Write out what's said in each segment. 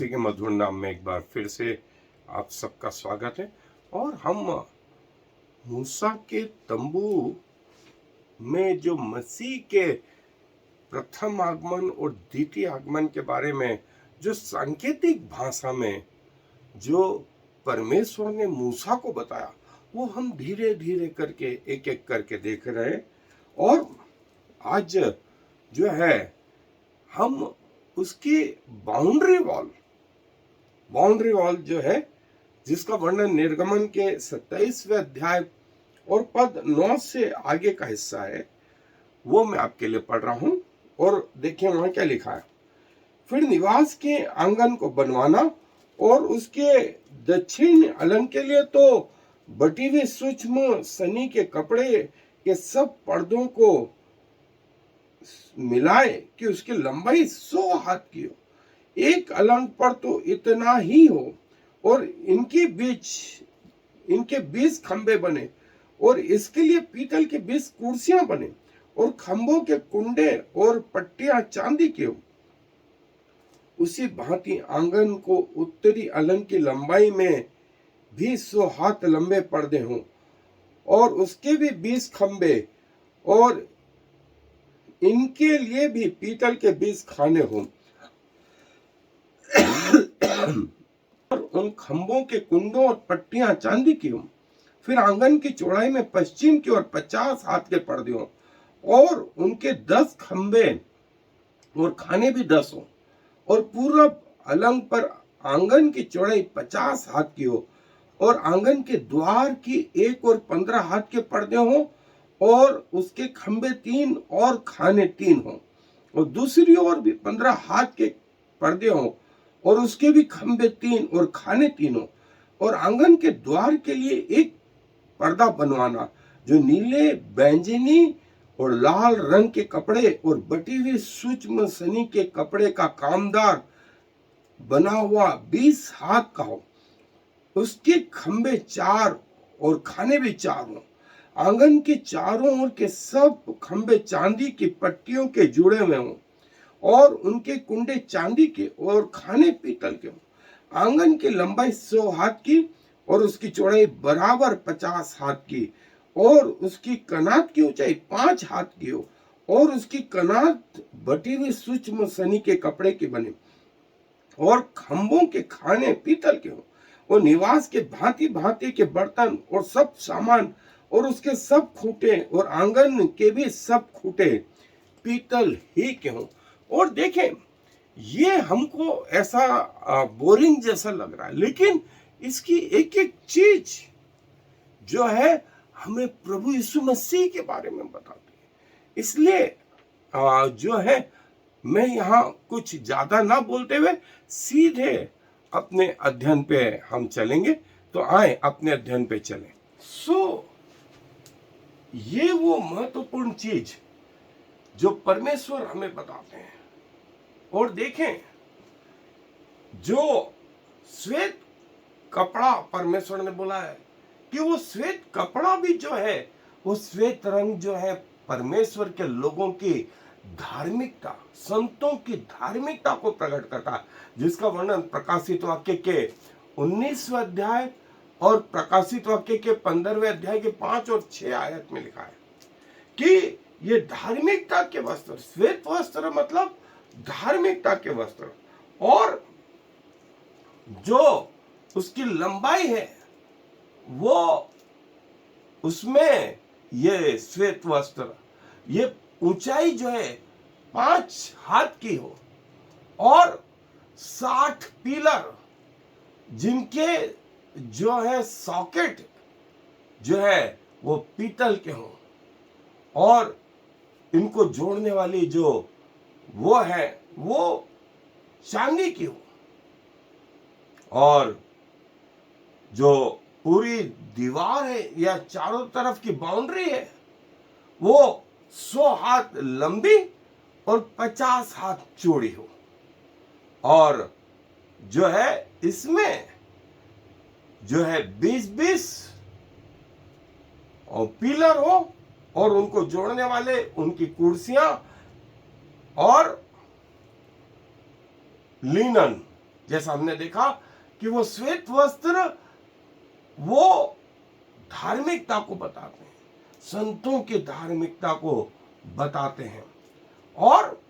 मसीह के मधुर नाम में एक बार फिर से आप सबका स्वागत है। और हम मूसा के तंबू में जो मसीह के प्रथम आगमन और द्वितीय आगमन के बारे में जो सांकेतिक भाषा में जो परमेश्वर ने मूसा को बताया, वो हम धीरे धीरे करके एक एक करके देख रहे हैं। और आज जो है हम उसकी बाउंड्री वॉल जो है, जिसका वर्णन निर्गमन के 27वें अध्याय और पद 9 से आगे का हिस्सा है, वो मैं आपके लिए पढ़ रहा हूं। और देखिए वहां क्या लिखा है। फिर निवास के आंगन को बनवाना और उसके दक्षिण अलंग के लिए तो बटी हुई सूक्ष्म सनी के कपड़े के सब पर्दों को मिलाए कि उसकी लंबाई 100 हाथ की हो, एक अलंग पर तो इतना ही हो, और इनके 20 खंबे बने, और इसके लिए पीतल के 20 कुर्सियां बने, और खंभों के कुंडे और पट्टियां चांदी के हो। उसी भांति आंगन को उत्तरी अलंग की लंबाई में भी 100 हाथ लंबे पर्दे हों, और उसके भी 20 खंबे, और इनके लिए भी पीतल के 20 खाने हों, और उन खंभों के कुंडों और पट्टियां चांदी की हों। फिर आंगन की चौड़ाई में पश्चिम की ओर 50 हाथ के पर्दे हों, और उनके 10 खंबे और खाने भी 10 हों, और पूरब अलंग पर आंगन की चौड़ाई 50 हाथ की हो, और आंगन के द्वार की 1 और 15 हाथ के पर्दे हों, और उसके खंबे 3 और खाने 3 हों, और दूसरी ओर भी 15 हाथ के पर्दे हों, और उसके भी खंबे 3 और खाने 3 हों। और आंगन के द्वार के लिए एक पर्दा बनवाना जो नीले, बैंगनी और लाल रंग के कपड़े और बटी हुई सूक्ष्म सनी के कपड़े का कामदार बना हुआ 20 हाथ का हो, उसके खंबे 4 और खाने भी 4 हों। आंगन के चारों ओर के सब खंबे चांदी की पट्टियों के जुड़े हुए हों, और उनके कुंडे चांदी के और खाने पीतल के हों। आंगन की लंबाई 100 हाथ की, और उसकी चौड़ाई बराबर 50 हाथ की, और उसकी कनात की ऊंचाई 5 हाथ की हो, और उसकी कनात बटी हुई सूक्ष्म सनी के कपड़े की बने, और खंभों के खाने पीतल के हो, और निवास के भांति भांति के बर्तन और सब सामान, और उसके सब खूंटे और आंगन के भी सब खूंटे पीतल ही के हों। और देखें, ये हमको ऐसा बोरिंग जैसा लग रहा है, लेकिन इसकी एक एक चीज जो है हमें प्रभु यीशु मसीह के बारे में बताती है। इसलिए जो है मैं यहाँ कुछ ज्यादा ना बोलते हुए सीधे अपने अध्ययन पे हम चलेंगे। तो आए अपने अध्ययन पे चलें। ये वो महत्वपूर्ण चीज जो परमेश्वर हमें बताते हैं। और देखें, जो श्वेत कपड़ा परमेश्वर ने बोला है कि वो श्वेत कपड़ा भी जो है, वो श्वेत रंग जो है परमेश्वर के लोगों की धार्मिकता, संतों की धार्मिकता को प्रकट करता है, जिसका वर्णन प्रकाशित वाक्य के 19वें अध्याय और प्रकाशित वाक्य के 15वें अध्याय के 5 और 6 आयत में लिखा है कि ये धार्मिकता के वस्त्र, श्वेत वस्त्र मतलब धार्मिकता के वस्त्र, और जो उसकी लंबाई है वो उसमें ये श्वेत वस्त्र, ये ऊंचाई जो है 5 हाथ की हो, और 60 पिलर जिनके जो है सॉकेट जो है वो पीतल के हो, और इनको जोड़ने वाली जो वो है वो चांदी की हो, और जो पूरी दीवार है या चारों तरफ की बाउंड्री है वो 100 हाथ लंबी और 50 हाथ चौड़ी हो, और जो है इसमें जो है 20-20 और पिलर हो, और उनको जोड़ने वाले उनकी कुर्सियां और लिनन जैसा हमने देखा कि वो श्वेत वस्त्र वो धार्मिकता को बताते हैं, संतों की धार्मिकता को बताते हैं। और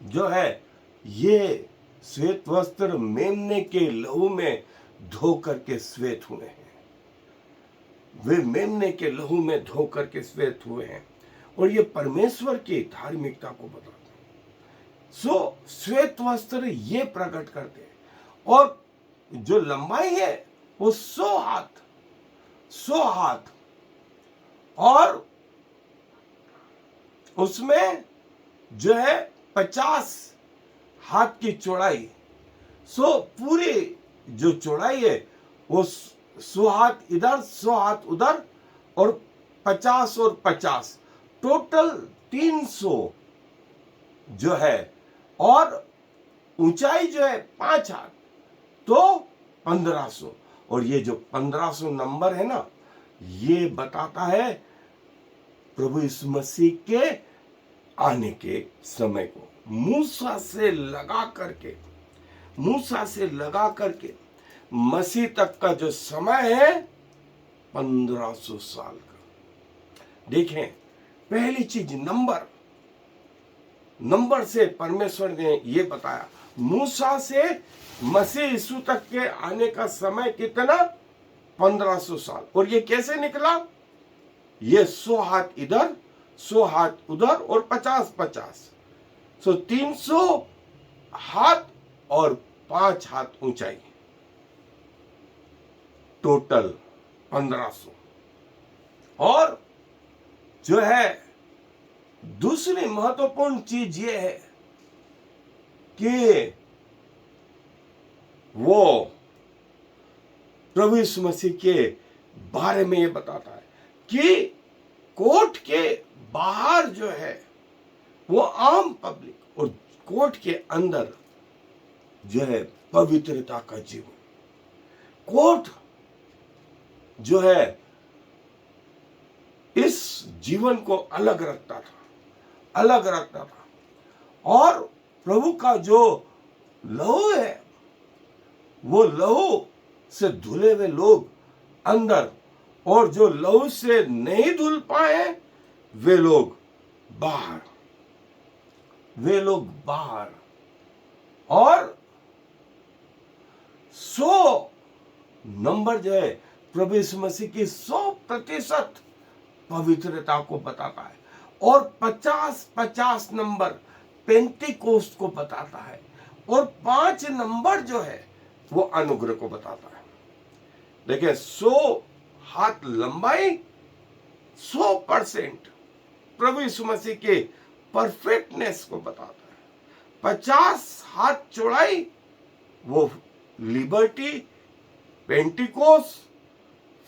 जो है ये श्वेत वस्त्र मेमने के लहू में धो करके श्वेत हुए हैं, वे मेमने के लहू में धो करके श्वेत हुए हैं, और ये परमेश्वर की धार्मिकता को बताते हैं। सो श्वेत वस्त्र ये प्रकट करते हैं। और जो लंबाई है वो 100 हाथ और उसमें जो है 50 हाथ की चौड़ाई। सो पूरी जो चौड़ाई है वो 100 हाथ इधर 100 हाथ उधर और 50 और 50 टोटल 300 जो है, और ऊंचाई जो है 5 हाथ तो 1500। और ये जो 1500 नंबर है ना, ये बताता है प्रभु यीशु मसीह के आने के समय को। मूसा से लगा करके मसीह तक का जो समय है 1500 साल का। देखें, पहली चीज नंबर से परमेश्वर ने ये बताया। मूसा से मसीह यीशु तक के आने का समय कितना? 1500 साल। और ये कैसे निकला? ये 100 हाथ इधर 100 हाथ उधर और 50-50, सो 300 हाथ और 5 हाथ ऊंचाई, टोटल 1500। और जो है दूसरी महत्वपूर्ण चीज ये है कि वो प्रभु यीशु मसीह के बारे में ये बताता है कि कोर्ट के बाहर जो है वो आम पब्लिक, और कोर्ट के अंदर जो है पवित्रता का जीवन। कोर्ट जो है इस जीवन को अलग रखता था, और प्रभु का जो लहू है वो लहू से धुले हुए लोग अंदर, और जो लहू से नहीं धुल पाए वे लोग बाहर। और 100 नंबर जो है प्रभु यीशु मसीह की 100% पवित्रता को बताता है, और 50-50 नंबर पेंटिकोस्ट को बताता है, और 5 नंबर जो है वो अनुग्रह को बताता है। देखिए, 100 हाथ लंबाई 100% प्रभु यीशु मसीह के परफेक्टनेस को बताता है। 50 हाथ चौड़ाई वो लिबर्टी, पेंटिकोस,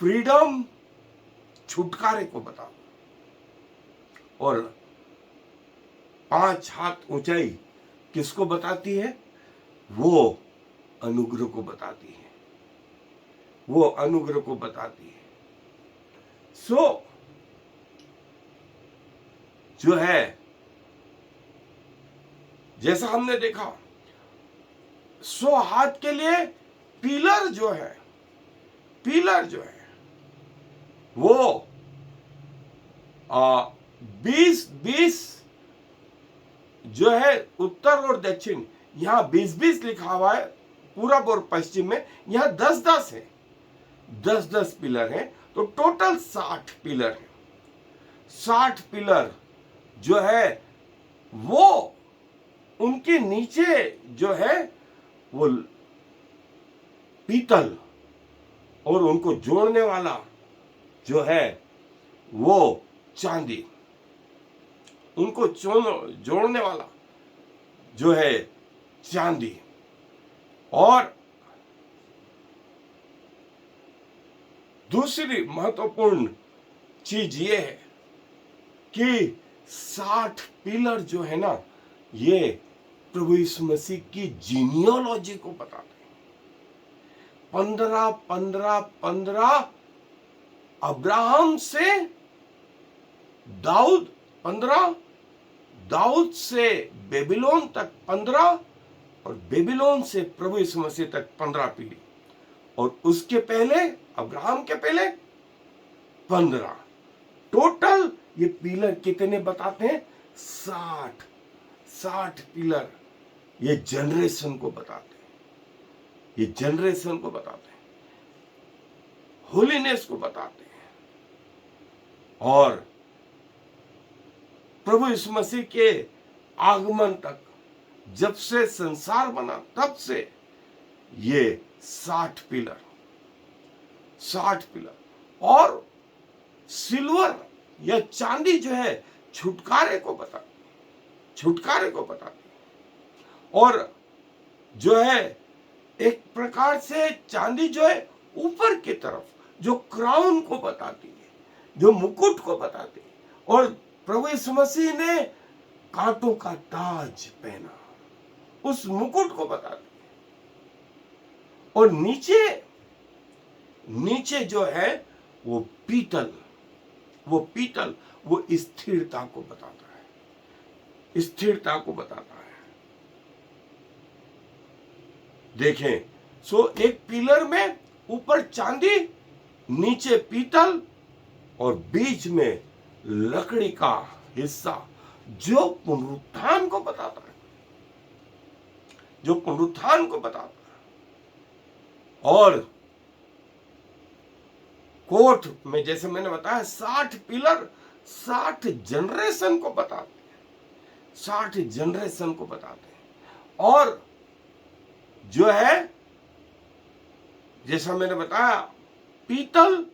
फ्रीडम, छुटकारे को बताता है। और 5 हाथ ऊंचाई किसको बताती है? वो अनुग्रह को बताती है। सो जो है जैसा हमने देखा 100 हाथ के लिए पिलर जो है वो 20-20 जो है उत्तर और दक्षिण, यहाँ 20-20 लिखा हुआ है पूरब और पश्चिम में, यहाँ 10-10 है, 10-10 पिलर हैं, तो टोटल 60 पिलर है। 60 पिलर जो है वो उनके नीचे जो है वो पीतल, और उनको जोड़ने वाला जो है वो चांदी, उनको जोड़ने वाला जो है चांदी। और दूसरी महत्वपूर्ण चीज ये है कि 60 पिलर जो है ना, ये प्रभु यीशु मसीह की जीनियोलॉजी को बताते हैं। 15-15-15 अब्राहम से दाऊद, 15 दाऊद से बेबीलोन तक 15, और बेबीलोन से प्रभु यीशु मसीह तक 15 पीढ़ी, और उसके पहले, अब्राहम के पहले 15। टोटल ये पिलर कितने बताते हैं? 60 पिलर ये जनरेशन को बताते हैं, ये जनरेशन को बताते हैं, होलीनेस को बताते हैं। और प्रभु यीशु मसीह के आगमन तक, जब से संसार बना तब से ये 60 पिलर और सिल्वर या चांदी जो है छुटकारे को बताती है। और जो है एक प्रकार से चांदी जो है ऊपर की तरफ जो क्राउन को बताती है, जो मुकुट को बताती है। और प्रभु यीशु मसीह ने कांटों का ताज पहना, उस मुकुट को बताती है। और नीचे जो है वो पीतल वो स्थिरता को बताता है, देखें। सो एक पिलर में ऊपर चांदी, नीचे पीतल, और बीच में लकड़ी का हिस्सा जो पुनरुत्थान को बताता है, और कोट में जैसे मैंने बताया 60 पिलर 60 जनरेशन को बताते हैं। और जो है जैसा मैंने बताया, पीतल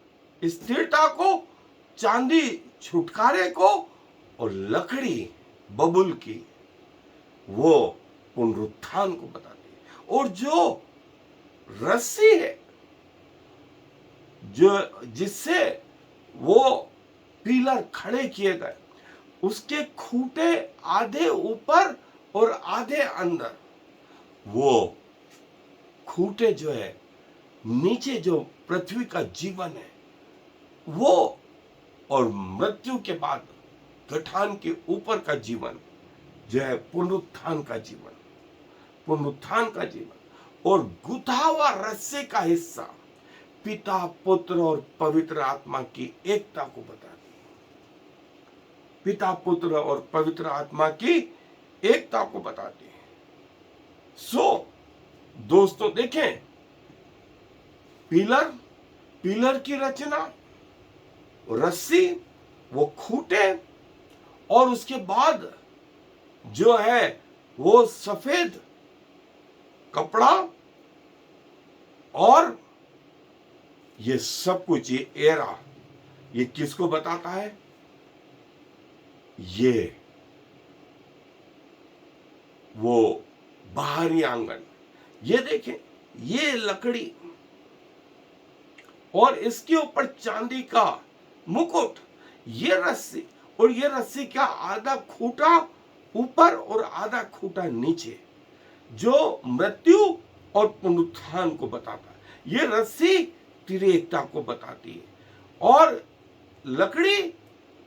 स्थिरता को, चांदी छुटकारे को, और लकड़ी बबुल की वो पुनरुत्थान को बताती है। और जो रस्सी है जिससे वो पिलर खड़े किए गए, उसके खूंटे आधे ऊपर और आधे अंदर, वो खूंटे जो है नीचे जो पृथ्वी का जीवन है वो, और मृत्यु के बाद गठान के ऊपर का जीवन जो है पुनरुत्थान का जीवन, और गुथा हुआ रस्से का हिस्सा पिता, पुत्र और पवित्र आत्मा की एकता को बताती है। सो दोस्तों देखें, पिलर की रचना, रस्सी, वो खूंटे, और उसके बाद जो है वो सफेद कपड़ा, और ये सब कुछ, ये एरा, ये किसको बताता है? ये वो बाहरी आंगन। ये देखें, ये लकड़ी और इसके ऊपर चांदी का मुकुट, ये रस्सी, और ये रस्सी का आधा खूंटा ऊपर और आधा खूंटा नीचे, जो मृत्यु और पुनरुत्थान को बताता है। ये रस्सी त्रिएकता को बताती है, और लकड़ी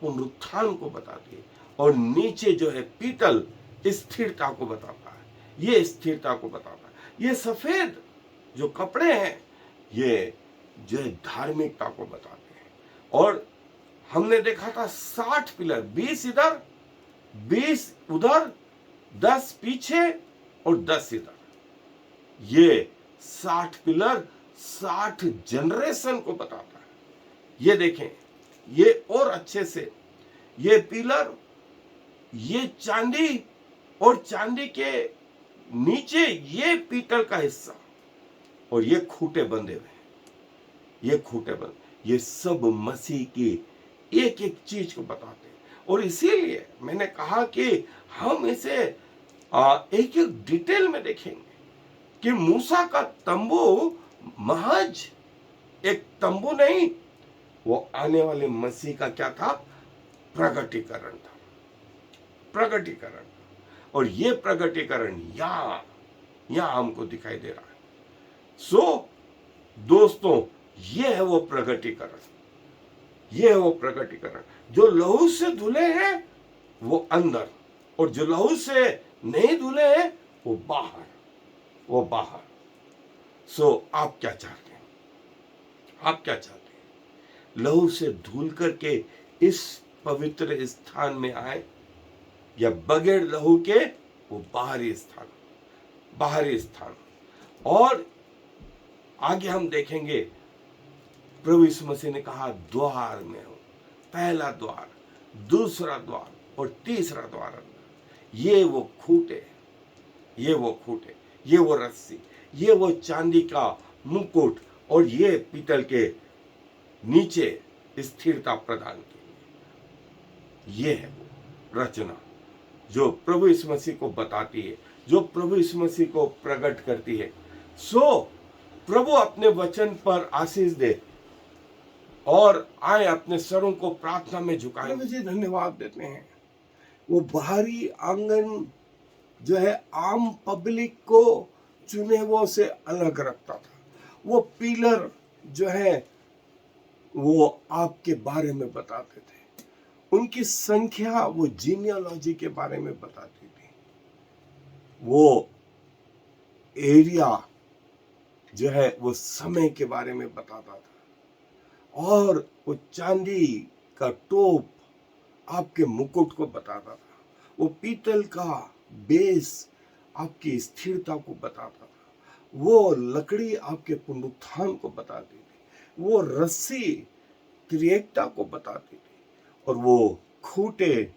पुनरुत्थान को बताती है, और नीचे जो है पीतल स्थिरता को बताता है, ये स्थिरता को बताता है। ये सफेद जो कपड़े हैं ये जो है धार्मिकता को बताते हैं। और हमने देखा था 60 पिलर, 20 इधर 20 उधर, 10 पीछे और 10 इधर। ये 60 पिलर 60 जनरेशन को बताता है। ये देखें, ये और अच्छे से, ये पिलर, ये चांदी, और चांदी के नीचे ये पीतल का हिस्सा, और ये खूंटे बंधे हुए, ये सब मसीह की एक एक चीज को बताते हैं। और इसीलिए मैंने कहा कि हम इसे एक एक डिटेल में देखेंगे कि मूसा का तंबू महज एक तंबू नहीं, वो आने वाले मसीह का क्या था? प्रगटीकरण था। और ये प्रगटीकरण यहां हमको दिखाई दे रहा है। सो दोस्तों, ये है वो प्रगटीकरण, जो लहू से धुले हैं वो अंदर, और जो लहू से नहीं धुले हैं वो बाहर। वो बाहर। सो आप क्या चाहते हैं? आप क्या चाहते हैं? लहू से धुल करके इस पवित्र स्थान में आए, या बगैर लहू के वो बाहरी स्थान, बाहरी स्थान। और आगे हम देखेंगे प्रभु यीशु मसीह ने कहा द्वार में हूं, पहला द्वार, दूसरा द्वार और तीसरा द्वार अंदर। ये वो खूंटे, ये वो खूंटे, ये वो रस्सी, ये वो चांदी का मुकुट और ये पीतल के नीचे स्थिरता प्रदान की। ये है वो रचना जो प्रभु यीशु मसीह को बताती है, जो प्रभु यीशु मसीह को प्रकट करती है। सो प्रभु अपने वचन पर आशीष दे और आए अपने सरों को प्रार्थना में झुकाए। मुझे धन्यवाद देते हैं। वो बाहरी आंगन जो है आम पब्लिक को चुने वो से अलग रखता था। वो पिलर जो है वो आपके बारे में बताते थे, उनकी संख्या वो जीनियोलॉजी के बारे में बताती थी, वो एरिया जो है वो समय के बारे में बताता था, और वो चांदी का टोप आपके मुकुट को बताता था, वो पीतल का बेस आपकी स्थिरता को बताता था, वो लकड़ी आपके पुनरुत्थान को बताती थी, वो रस्सी त्रिएकता को बताती थी, और वो खूंटे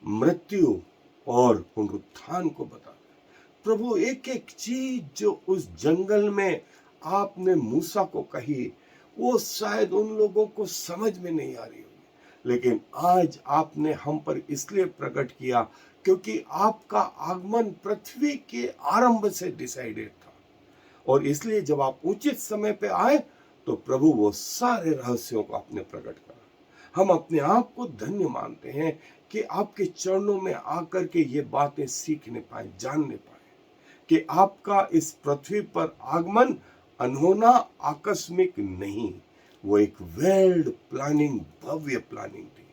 मृत्यु और पुनरुत्थान को बताते। प्रभु एक एक चीज जो उस जंगल में आपने मूसा को कही, वो शायद उन लोगों को समझ में नहीं आ रही होगी, लेकिन आज आपने हम पर इसलिए प्रकट किया क्योंकि आपका आगमन पृथ्वी के आरंभ से डिसाइडेड था, और इसलिए जब आप उचित समय पे आए तो प्रभु वो सारे रहस्यों को आपने प्रकट करा। हम अपने आप को धन्य मानते हैं कि आपके चरणों में आकर के ये बातें सीखने पाए, जानने पाए कि आपका इस पृथ्वी पर आगमन अनहोना आकस्मिक नहीं, वो एक वेल प्लानिंग, भव्य प्लानिंग थी।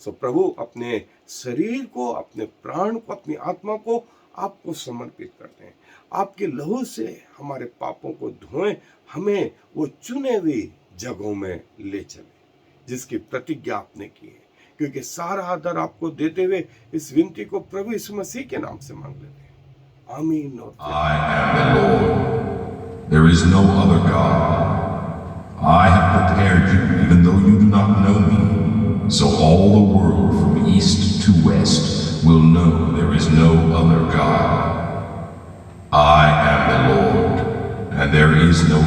सो प्रभु अपने शरीर को, अपने प्राण को, अपनी आत्मा को आपको समर्पित करते हैं। आपके लहू से हमारे पापों को धोएं, हमें वो चुने हुए जगहों में ले चले जिसकी प्रतिज्ञा आपने की है, क्योंकि सारा आदर आपको देते हुए इस विनती को प्रभु यीशु मसीह के नाम से मांग लेते हैं, आमीन। और I am the Lord. There is no other God. I have prepared you even though you do not know me, so all the world from east to west will know there is no other God. I am the Lord, and there is no